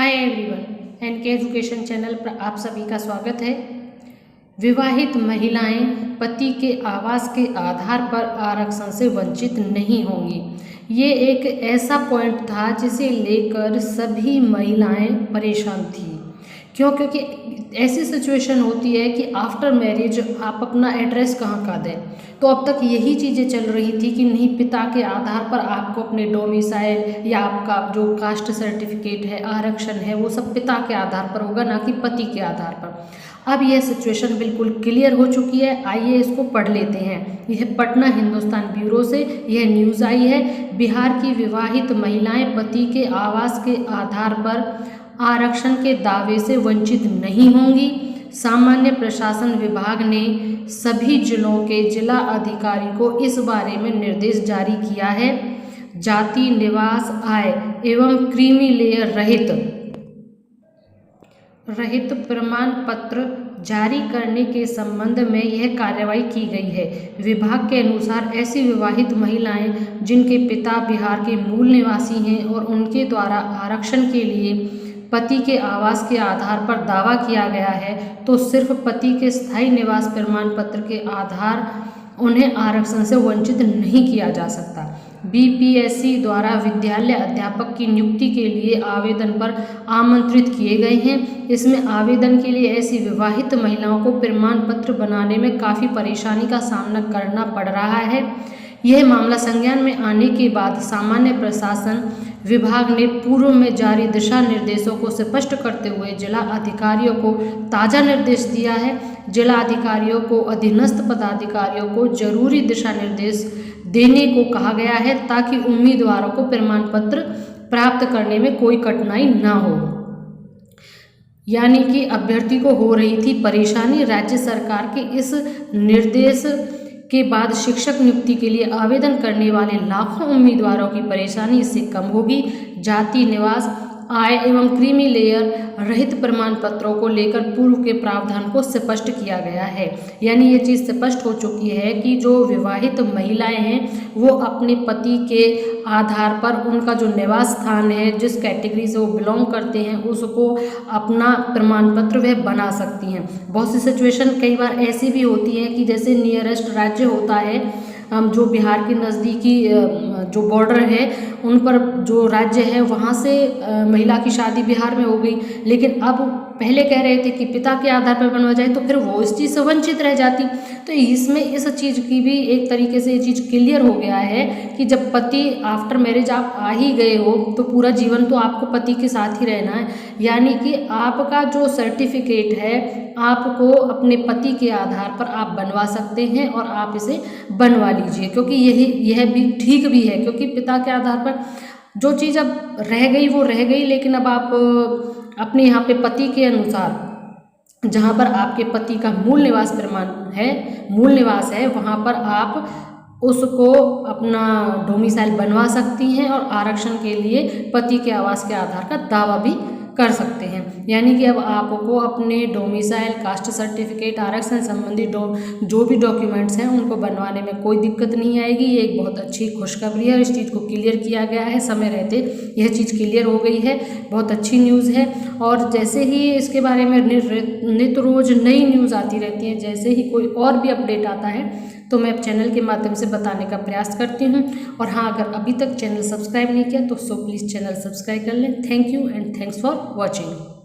हाय everyone, NK education channel पर आप सभी का स्वागत है। विवाहित महिलाएं पति के आवास के आधार पर आरक्षण से वंचित नहीं होंगी। ये एक ऐसा पॉइंट था जिसे लेकर सभी महिलाएं परेशान थी। क्योंकि ऐसी सिचुएशन होती है कि आफ्टर मैरिज आप अपना एड्रेस कहाँ का दें। तो अब तक यही चीज़ें चल रही थी कि नहीं, पिता के आधार पर आपको अपने डोमिसाइल या आपका जो कास्ट सर्टिफिकेट है, आरक्षण है, वो सब पिता के आधार पर होगा, ना कि पति के आधार पर। अब यह सिचुएशन बिल्कुल क्लियर हो चुकी है। आइए इसको पढ़ लेते हैं। यह पटना हिंदुस्तान ब्यूरो से यह न्यूज़ आई है। बिहार की विवाहित महिलाएं पति के आवास के आधार पर आरक्षण के दावे से वंचित नहीं होंगी। सामान्य प्रशासन विभाग ने सभी जिलों के जिला अधिकारी को इस बारे में निर्देश जारी किया है। जाति, निवास, आय एवं क्रीमी लेयर रहित प्रमाण पत्र जारी करने के संबंध में यह कार्रवाई की गई है। विभाग के अनुसार ऐसी विवाहित महिलाएं जिनके पिता बिहार के मूल निवासी हैं और उनके द्वारा आरक्षण के लिए पति के आवास के आधार पर दावा किया गया है, तो सिर्फ पति के स्थायी निवास प्रमाण पत्र के आधार उन्हें आरक्षण से वंचित नहीं किया जा सकता। बीपीएससी द्वारा विद्यालय अध्यापक की नियुक्ति के लिए आवेदन पर आमंत्रित किए गए हैं। इसमें आवेदन के लिए ऐसी विवाहित महिलाओं को प्रमाण पत्र बनाने में काफ़ी परेशानी का सामना करना पड़ रहा है। यह मामला संज्ञान में आने के बाद सामान्य प्रशासन विभाग ने पूर्व में जारी दिशा निर्देशों को स्पष्ट करते हुए जिला अधिकारियों को ताज़ा निर्देश दिया है। जिला अधिकारियों को अधीनस्थ पदाधिकारियों को जरूरी दिशा निर्देश देने को कहा गया है ताकि उम्मीदवारों को प्रमाण पत्र प्राप्त करने में कोई कठिनाई न हो। यानी कि अभ्यर्थी को हो रही थी परेशानी। राज्य सरकार के इस निर्देश के बाद शिक्षक नियुक्ति के लिए आवेदन करने वाले लाखों उम्मीदवारों की परेशानी इससे कम होगी। जाति, निवास, आय एवं क्रीमी लेयर रहित प्रमाण पत्रों को लेकर पूर्व के प्रावधान को स्पष्ट किया गया है। यानी ये चीज़ स्पष्ट हो चुकी है कि जो विवाहित महिलाएं हैं वो अपने पति के आधार पर उनका जो निवास स्थान है, जिस कैटेगरी से वो बिलोंग करते हैं, उसको अपना प्रमाण पत्र वह बना सकती हैं। बहुत सी सिचुएशन कई बार ऐसी भी होती है कि जैसे नियरेस्ट राज्य होता है, जो बिहार के नज़दीकी जो बॉर्डर है उन पर जो राज्य है वहाँ से महिला की शादी बिहार में हो गई, लेकिन अब पहले कह रहे थे कि पिता के आधार पर बनवा जाए, तो फिर वो इस चीज़ से वंचित रह जाती। तो इसमें इस चीज़ की भी एक तरीके से ये चीज़ क्लियर हो गया है कि जब पति आफ्टर मैरिज आप आ ही गए हो तो पूरा जीवन तो आपको पति के साथ ही रहना है। यानी कि आपका जो सर्टिफिकेट है आपको अपने पति के आधार पर आप बनवा सकते हैं और आप इसे बनवा लीजिए, क्योंकि यह भी ठीक भी है। क्योंकि पिता के आधार पर जो चीज़ अब रह गई वो रह गई, लेकिन अब आप अपने यहाँ पे पति के अनुसार जहाँ पर आपके पति का मूल निवास है वहाँ पर आप उसको अपना डोमिसाइल बनवा सकती हैं और आरक्षण के लिए पति के आवास के आधार का दावा भी कर सकते हैं। यानी कि अब आपको अपने डोमिसाइल, कास्ट सर्टिफिकेट, आरक्षण संबंधी जो भी डॉक्यूमेंट्स हैं उनको बनवाने में कोई दिक्कत नहीं आएगी। ये एक बहुत अच्छी खुशखबरी है। इस चीज़ को क्लियर किया गया है, समय रहते यह चीज़ क्लियर हो गई है। बहुत अच्छी न्यूज़ है। और जैसे ही इसके बारे में नित रोज़ नई न्यूज़ आती रहती है, जैसे ही कोई और भी अपडेट आता है तो मैं चैनल के माध्यम से बताने का प्रयास करती हूँ। और हाँ, अगर अभी तक चैनल सब्सक्राइब नहीं किया तो प्लीज़ चैनल सब्सक्राइब कर लें। Thank you and thanks for watching.